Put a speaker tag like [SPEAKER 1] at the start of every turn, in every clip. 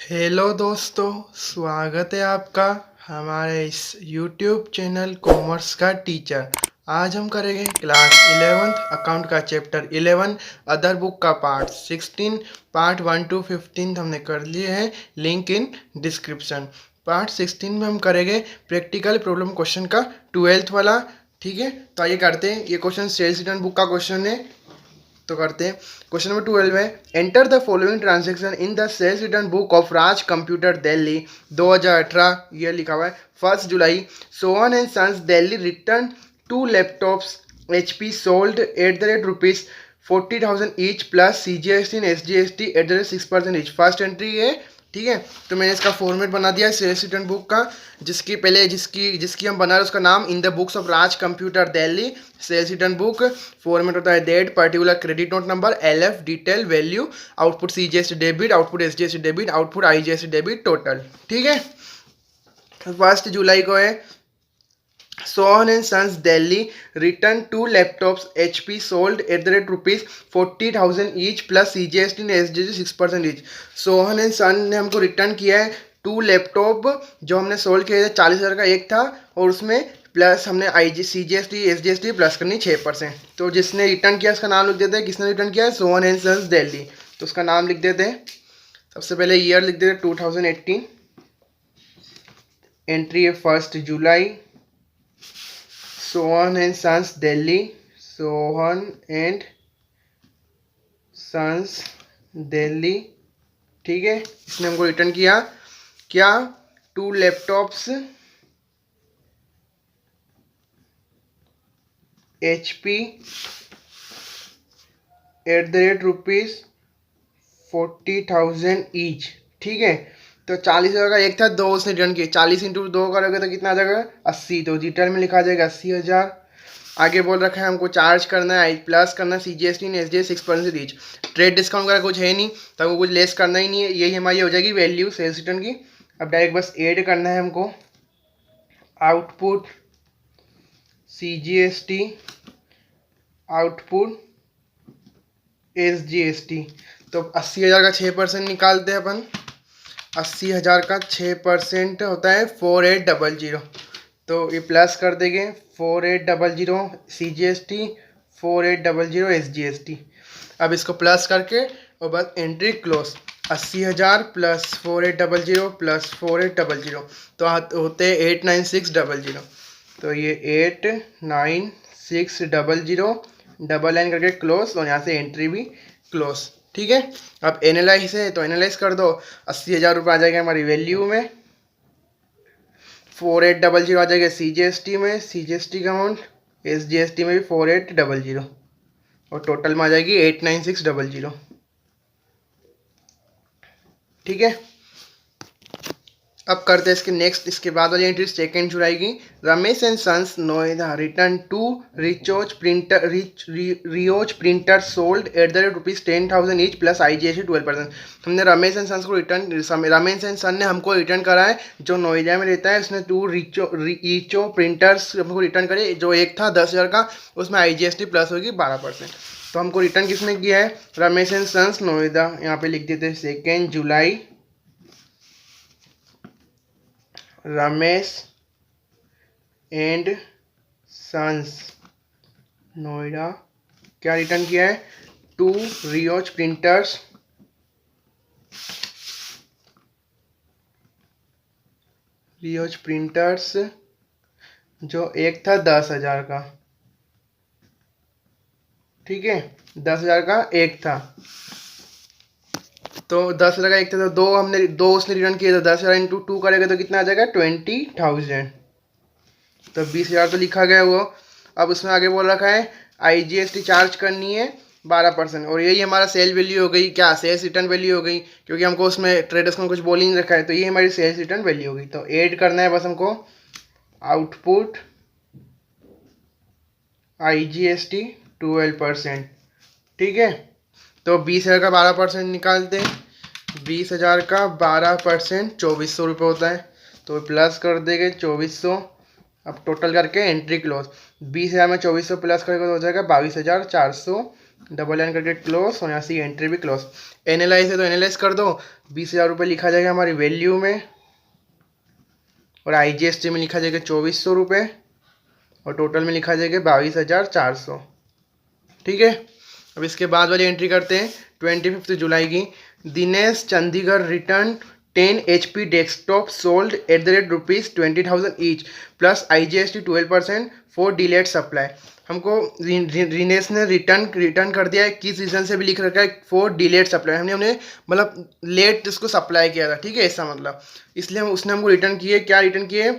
[SPEAKER 1] Hello दोस्तों, स्वागत है आपका हमारे इस YouTube चैनल कॉमर्स का टीचर। आज हम करेंगे क्लास 11th अकाउंट का चैप्टर 11 अदर बुक का पार्ट 16। पार्ट 1 to 15 हमने कर लिए हैं, लिंक इन डिस्क्रिप्शन। पार्ट 16 में हम करेंगे प्रैक्टिकल प्रॉब्लम क्वेश्चन का 12th वाला। ठीक है, तो आइए करते हैं। ये क्वेश्चन सेल्स रिटर्न बुक का क्वेश्चन है, तो करते हैं। क्वेश्चन नंबर 12 है, enter the following transaction in the sales return book of Raj computer Delhi 2018। ये लिखा हुआ है 1 जुलाई। Sohan and sons Delhi return 2 laptops HP sold at the rate rupees 40,000 each plus CGST and SGST at the rate 6% each. First entry है। ठीक है, तो मैंने इसका फॉर्मेट बना दिया है सेल्स रिटर्न बुक का, जिसकी पहले जिसकी हम बना रहे हैं उसका नाम in the books of Raj computer Delhi sales return book. Format होता है date, particular credit note number, LF detail, value, output CGST debit, output SGST debit, output IGST debit, total. ठीक है, 1 जुलाई को है Sohan and sons Delhi return 2 laptops HP sold at the rate rupees 40,000 each plus CGST and SGST 6% each. Sohan and son ने हमको return किया है 2 laptop जो हमने सोल्ड किए थे। 40,000 का एक था और उसमें प्लस हमने CGST SGST प्लस करनी 6%। तो जिसने रिटर्न किया उसका नाम लिख देते हैं। किसने रिटर्न किया है? Sohan and sons Delhi. तो उसका नाम लिख देते हैं। सबसे पहले ईयर लिख देते हैं 2018। एंट्री है 1 जुलाई। Sohan and sons Delhi, Sohan and sons Delhi. ठीक है, इसने हमको रिटर्न किया क्या? 2 laptops HP at the rate rupees 40,000 each. ठीक है, तो 40,000 का एक था, 2 उसने रिटर्न किए। 40 इंटू 2 करोगे तो कितना आ जाएगा? 80। तो रिटर्न में लिखा जाएगा 80,000। आगे बोल रखा है हमको चार्ज करना है, प्लस करना है CGST and SGST 6% reach. Trade discount वगैरह कुछ है नहीं, तो हमको कुछ लेस करना ही नहीं है। यही हमारी हो जाएगी वैल्यू सेल्स रिटर्न की। अब डायरेक्ट बस ऐड करना है हमको आउटपुट CGST, आउटपुट SGST। तो 80,000 का 6% निकालते हैं अपन। 80,000 का 6% होता है 4800। तो ये प्लस कर देंगे 4800 CGST, 4800 SGST। अब इसको प्लस करके और बस एंट्री क्लोज। 80,000 प्लस 4800 प्लस 4800 तो होते हैं 89600। तो ये 89600 डबल लाइन करके क्लोज, और यहाँ से एंट्री भी क्लोज। ठीक है, अब एनालाइज है तो एनालाइज कर दो। 80,000 रुपये आ जाएगा हमारी वैल्यू में, 4800 आ जाएगा CGST में, CGST का अमाउंट, SGST में भी 4800, और टोटल में आ जाएगी 89600। ठीक है, अब करते हैं इसके नेक्स्ट। इसके बाद वाली एंट्री 2 जुलाई की। Ramesh and sons Noida return 2 रियोज printer sold at the rate rupees 10,000 each plus IGST 12%। हमने रमेश एंड सन्स को रमेश एंड सन ने हमको रिटर्न करा है, जो नोएडा में रहता है। उसने 2 रिचो प्रिंटर्स हमको रिटर्न करे। जो एक था 10,000 का, उसमें IGST प्लस होगी 12%। तो हमको रिटर्न किसने किया है? Ramesh and sons Noida. यहाँ पे लिख देते हैं 2 जुलाई। रमेश एंड सन्स नोएडा क्या रिटर्न किया है? 2 रियोज प्रिंटर्स जो एक था 10,000 का। ठीक है, 10,000 का एक था, तो 10,000 का एक था, तो दो उसने रिटर्न किए। तो 10,000 इंटू 2 करेगा तो कितना आ जाएगा? 20,000। तो 20,000 तो लिखा गया वो। अब उसमें आगे बोल रखा है IGST चार्ज करनी है 12%, और यही हमारा सेल वैल्यू हो गई। क्या? सेल्स रिटर्न वैल्यू हो गई, क्योंकि हमको उसमें ट्रेडर्स को कुछ बोल ही नहीं रखा है। तो ये हमारी सेल्स रिटर्न वैल्यू हो गई। तो ऐड करना है बस हमको आउटपुट IGST 12%। ठीक है, तो 20,000 का 12% निकालते हैं। 20,000 का 12% 2,400 रुपये होता है। तो प्लस कर देंगे 2,400। अब टोटल करके एंट्री क्लोज। 20,000 में 2,400 प्लस करेगा तो हो जाएगा 22,400 डबल लाइन करके क्लोज, और यहाँ से एंट्री भी क्लोज। एनालाइज है तो एनालाइज कर दो। 20,000 रुपये लिखा जाएगा हमारी वैल्यू में, और IGST में लिखा जाएगा 2400 रुपये, और टोटल में लिखा जाएगा 22,400। ठीक है, अब इसके बाद वाली एंट्री करते हैं 25 जुलाई की। Dinesh Chandigarh return 10 HP desktop sold at the rate ₹20,000 each plus IGST 12% for delayed supply. हमको दिनेश ने रिटर्न कर दिया है, किस रीज़न से भी लिख रखा है फॉर डिलेड सप्लाई, हमने मतलब लेट इसको सप्लाई किया था। ठीक है, ऐसा मतलब इसलिए उसने हमको रिटर्न किए। क्या रिटर्न किए?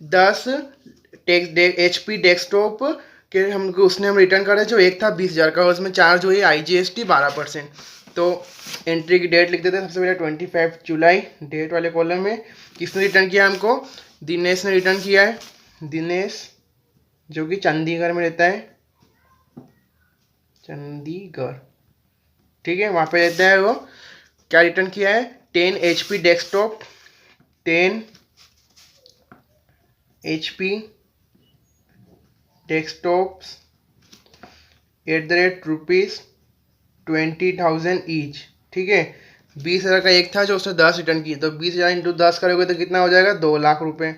[SPEAKER 1] 10 HP डेस्कटॉप के हमको उसने हम रिटर्न करा, जो एक था 20,000 का, उसमें चार्ज हुई IGST 12%। तो एंट्री की डेट लिख देते हैं सबसे पहले 25 जुलाई, डेट वाले कॉलम में। किसने रिटर्न किया हमको? दिनेश ने रिटर्न किया है। दिनेश जो कि चंडीगढ़ में रहता है, चंडीगढ़। ठीक है, वहाँ पे रहता है वो। क्या रिटर्न किया है? 10 HP desktop, 10 HP desktops eight the rate ₹20,000 each. ठीक है, 20,000 का एक था जो उसने 10 रिटर्न किए, तो 20,000 इंटू 10 करोगे तो कितना हो जाएगा? 2 लाख रुपए।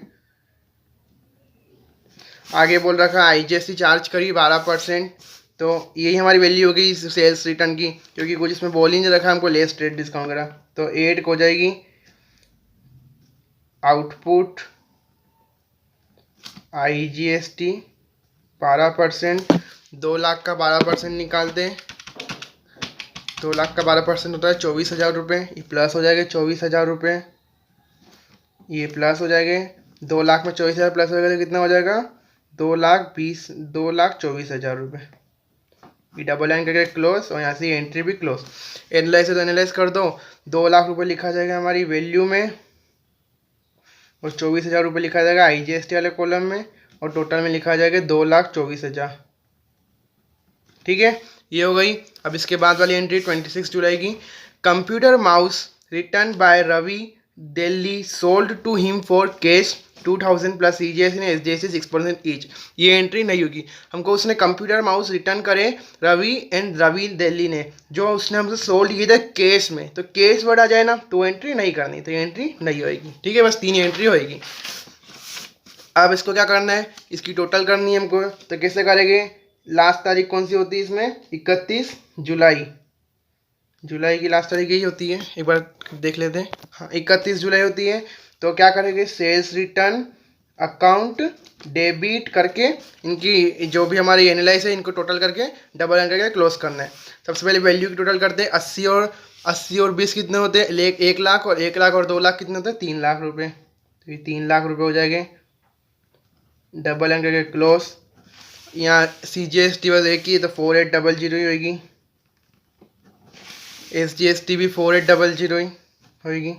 [SPEAKER 1] आगे बोल रखा IGST चार्ज करी 12%, तो यही हमारी वैल्यू होगी सेल्स रिटर्न की, क्योंकि कुछ इसमें बोल ही नहीं रखा हमको लेस ट्रेड डिस्काउंट करा। तो 8 हो जाएगी आउटपुट IGST 12%। 2 लाख का 12% निकालते हैं, 2 लाख का 12% होता है 24,000 रुपये। ये प्लस हो जाएगा 24,000 रुपये, ये प्लस हो जाएंगे। 2 लाख में 24,000 प्लस हो जाएगा तो कितना हो जाएगा? 2,24,000 रुपये। ये डबल लाइन करके क्लोज, और यहाँ से एंट्री भी क्लोज। एनालाइज है तो एनालाइज कर दो। 2 लाख रुपये लिखा जाएगा हमारी वैल्यू में, और 24,000 रुपये लिखा जाएगा IGST वाले कॉलम में, और टोटल में लिखा जाएगा 2,24,000। ठीक है, ये हो गई। अब इसके बाद वाली एंट्री 26 जुलाई की। Computer mouse return by Ravi Delhi sold to him for cash 2,000 plus CGST ने SGST 6% ईच। ये एंट्री नहीं होगी। हमको उसने कंप्यूटर माउस रिटर्न करे रवि दिल्ली ने, जो उसने हमसे सोल्ड किया था कैश में, तो कैश वर्ड आ जाए ना, तो एंट्री नहीं करनी, तो एंट्री नहीं होगी। ठीक है, बस 3 एंट्री होगी। अब इसको क्या करना है? इसकी टोटल करनी है हमको, तो कैसे करेंगे? लास्ट तारीख कौन सी होती है इसमें? 31 जुलाई। जुलाई की लास्ट तारीख यही होती है, एक बार देख लेते हैं। हाँ, 31 जुलाई होती है। तो क्या करेंगे? सेल्स रिटर्न अकाउंट डेबिट करके इनकी जो भी हमारी एनालाइज है, इनको टोटल करके डबल एंड करके क्लोज करना है। सबसे पहले वैल्यू की टोटल करते हैं। 80 और 20 कितने होते हैं? 1 लाख, और 1 लाख और 2 लाख कितने होते हैं? 3 लाख रुपये। तो ये 3 लाख रुपये हो जाएंगे। डबल एंड करके क्लोज। यहाँ CGST बस एक ही, तो 4800 ही होगी। SGST भी 4800 ही होगी।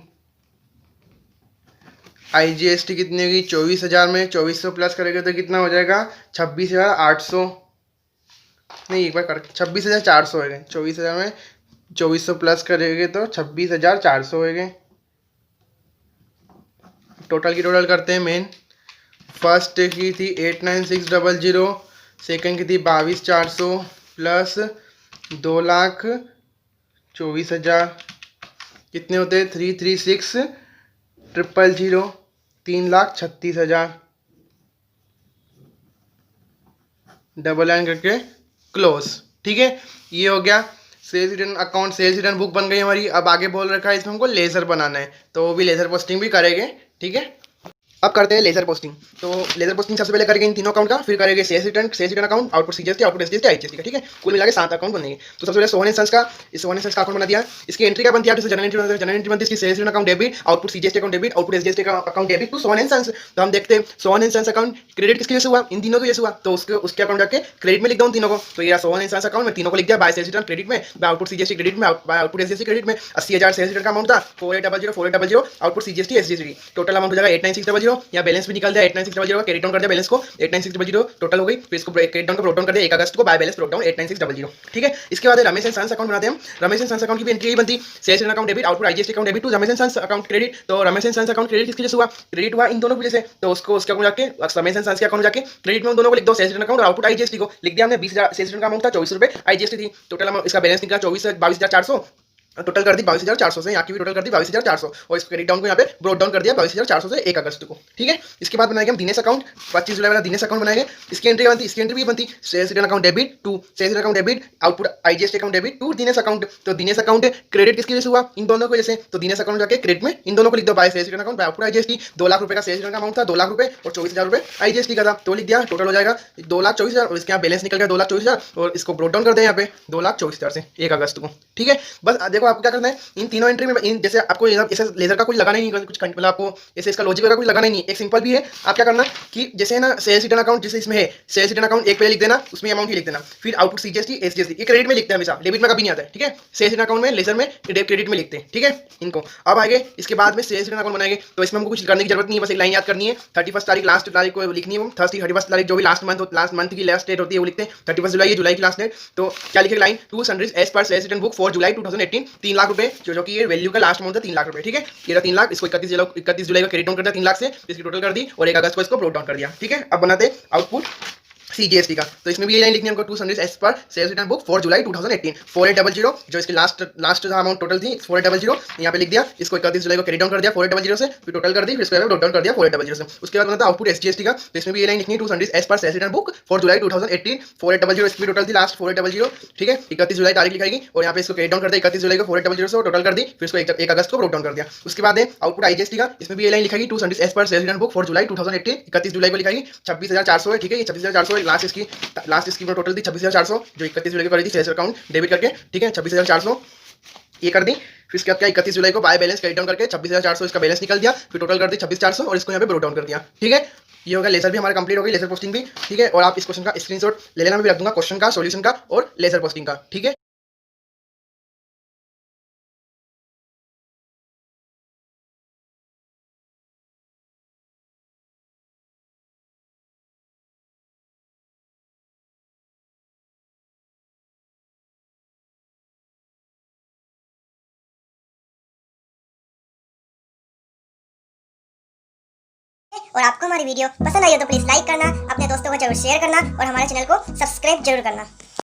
[SPEAKER 1] IGST कितनी होगी? 24,000 में 2400 प्लस करेंगे तो कितना हो जाएगा? 26,800। नहीं, एक बार कर, 26,400 होएगा। 24,000 में 2400 प्लस करेंगे तो 26,400 होएंगे। टोटल की टोटल करते हैं। मेन फर्स्ट की थी 89,600, सेकंड की थी 22,400 प्लस 2,24,000 कितने होते हैं? 336,000, 3,36,000। डबल लाइन करके क्लोज। ठीक है, ये हो गया sales return account. Sales return book बन गई हमारी। अब आगे बोल रखा है इसमें हमको लेजर बनाना है, तो वो भी लेजर पोस्टिंग भी करेंगे। ठीक है, अब करते हैं लेजर पोस्टिंग। तो लेजर पोस्टिंग सबसे पहले करेंगे इन तीनों अकाउंट का, फिर करेंगे sales return account, output CGST, output SGST, IGST का। ठीक है, कुल मिला के 7 अकाउंट बनेंगे। तो सबसे पहले सोहन एंड सन्स का, इस सोहन एंड सन्स का अकाउंट बना दिया। इसकी एंट्री क्या बनती है? जनरल एंट्री बनती है इसकी sales return account debit, output CGST account debit, output SGST का account debit to Sohan and Sons. तो हम देखते हैं Sohan and sons account credit किसके वजह से हुआ? इन तीनों की वजह से हुआ। तो उसके अकाउंट जाके क्रेडिट में लिख दो उन तीनों को। तो ये सोहन एंड सन्स अकाउंट में तीनों को लिख दिया, बाय सेल्स रिटर्न क्रेडिट में, बाय आउटपुट CGST क्रेडिट में, बाय आउटपुट SGST क्रेडिट में। 80,000 सेल्स रिटर्न का अमाउंट था, 4800, output CGST SGST, total amount हो जाएगा 89,600 89600 या बैलेंस भी निकल दिया 89600 का, क्रेडिट डाउन कर दिया बैलेंस को 89600 टोटल हो गई, फिर इसको क्रेडिट डाउन को ब्रोट डाउन कर दिया 1 अगस्त को बाय बैलेंस ब्रोट डाउन 89600। ठीक है, इसके बाद रमेश एंड सन्स अकाउंट बनाते हैं। रमेश एंड सन्स अकाउंट की भी एंट्री यही बनती, sales account debit, output IGST account debit to Ramesh and sons account credit. तो Ramesh and sons account credit किसकी वजह से हुआ, क्रेडिट हुआ इन दोनों की वजह से, तो उसको उसके अकाउंट जाके रमेश एंड सन्स के अकाउंट जाके क्रेडिट में उन दोनों को लिख दो, सेल्स अकाउंट और आउटपुट आईजीएसटी को लिख दिया हमने। 20000 सेल्स का अमाउंट था, 24 रुपए आईजीएसटी थी, टोटल अमाउंट इसका बैलेंस निकला 22,400, टोटल कर दी 22,400 से, यहाँ की भी टोटल कर दी 22,400 और इस क्रेडिट डाउन को यहाँ पे ब्रोट डाउन कर दिया 22,400 से 1 अगस्त को। ठीक है, इसके बाद बनाएंगे हम दिनेश अकाउंट, 25 जुलाई वाला दिनेश अकाउंट बनाएंगे। इसकी एंट्री बनती, इसकी एंट्री भी बनती sales account debit to sales account debit, output IGST account debit to Dinesh account. तो दिनेश अकाउंट क्रेडिट किसकी वजह से हुआ, इन दोनों की वजह से, तो दिनेश अकाउंट जाके क्रेडिट में इन दोनों को लिख दो, by sales account by output IGST. 2 lakh रुपए का सेल्स का अमाउंट था, 2 लाख रुपए और 24,000 रुपए आईजीएसटी का था, तो लिख दिया, टोटल हो जाएगा 2,24,000 और इसके यहाँ बैलेंस निकल गया 2,24,000 और इसको ब्रोट डाउन कर दें यहाँ पे 2,24,000 से 1 अगस्त को। ठीक है, बस देखो आपको क्या करना है, इन तीनों एंट्री में इन जैसे आपको ऐसे लेजर का कुछ लगाना ही नहीं, कुछ मतलब आपको ऐसे इसका लॉजिक वगैरह कुछ लगाना ही नहीं, एक सिंपल भी है। आप क्या करना कि जैसे ना सेल्स रिटर्न अकाउंट जैसे इसमें है, सेल्स रिटर्न अकाउंट एक पे लिख देना, उसमें अमाउंट ही लिख देना, फिर आउटपुट सीजीएसटी एसजीएसटी ये क्रेडिट में लिखते हैं हमेशा, डेबिट में कभी नहीं आता है। ठीक है, सेल्स रिटर्न अकाउंट में लेजर में क्रेडिट में लिखते हैं। ठीक है, इनको अब आगे इसके बाद में सेल्स रिटर्न अकाउंट बनाएंगे, तो इसमें हमको कुछ करने की जरूरत नहीं है, बस एक लाइन याद करनी है, 31 तारीख लास्ट तारीख को लिखनी है, 31 तारीख जो भी लास्ट मंथ की लास्ट डेट होती है वो लिखते हैं, 31 जुलाई जुलाई की लास्ट डेट। तो क्या लिखेगा line, to sundries as per sales return book for July 2018, 3 lakh रुपए जो कि ये वैल्यू का लास्ट अमाउंट है 3 लाख रुपए। ठीक है, ये 3 लाख, इसको 31 जुलाई का क्रेडिट डाउन कर दिया 3 लाख से, इसकी टोटल कर दी और 1 अगस्त को इसको ब्रोट डाउन कर दिया। ठीक है, अब बनाते आउटपुट सीजीएसटी का, तो इसमें भी ये लाइन लिखनी है हमको, 2 sundries as per sales return book for July 2018 4800 जो इसकी लास्ट अमाउंट टोटल थी 4800 यहाँ पे लिख दिया, इसको 31 जुलाई को क्रेडिट डाउन कर दिया 4800 से, फिर टोटल कर दी, फिर इसको ब्रोट डाउन कर दिया 4800 से। उसके बाद बनता आउटपुट एसजीएसटी का, तो इसमें भी ये लाइन लिखनी है, 2 sundries as per sales return book for July 2018 4800 इसकी टोटल थी लास्ट 4800। ठीक है, 31 जुलाई तारीख लिखाएगी और यहाँ पे इसको क्रेडिट डाउन कर दिया 31 जुलाई को 4800 से टोटल कर दी, फिर इसको 1 अगस्त को ब्रोट डाउन कर दिया। उसके बाद है आउटपुट आईजीएसटी का, इसमें भी ये लाइन लिखाएगी, 2 sundries as per sales return book for July 2018 31 जुलाई को लिखाएगी 26,400 है। ठीक है, ये 26,400 लास्ट इसकी टोटल थी 26,400 जो 31 जुलाई को करी थी सेल्स अकाउंट डेबिट करके। ठीक है, 26,400 ये कर दी, फिर इसके बाद क्या 31 जुलाई को बाय बैलेंस क्रेडिट डाउन करके 26,400 इसका बैलेंस निकल दिया, फिर टोटल कर दी 26,400 और इसको यहाँ पे ब्रोट डाउन कर दिया। ठीक है, ये होगा लेजर भी हमारा कंप्लीट हो गई, लेजर पोस्टिंग भी। ठीक है, और आप इस क्वेश्चन का स्क्रीनशॉट ले लेना, मैं भी रख दूंगा क्वेश्चन का, सॉल्यूशन का और लेजर पोस्टिंग का। ठीक है।
[SPEAKER 2] और आपको हमारी वीडियो पसंद आई हो तो प्लीज़ लाइक करना, अपने दोस्तों को जरूर शेयर करना और हमारे चैनल को सब्सक्राइब जरूर करना।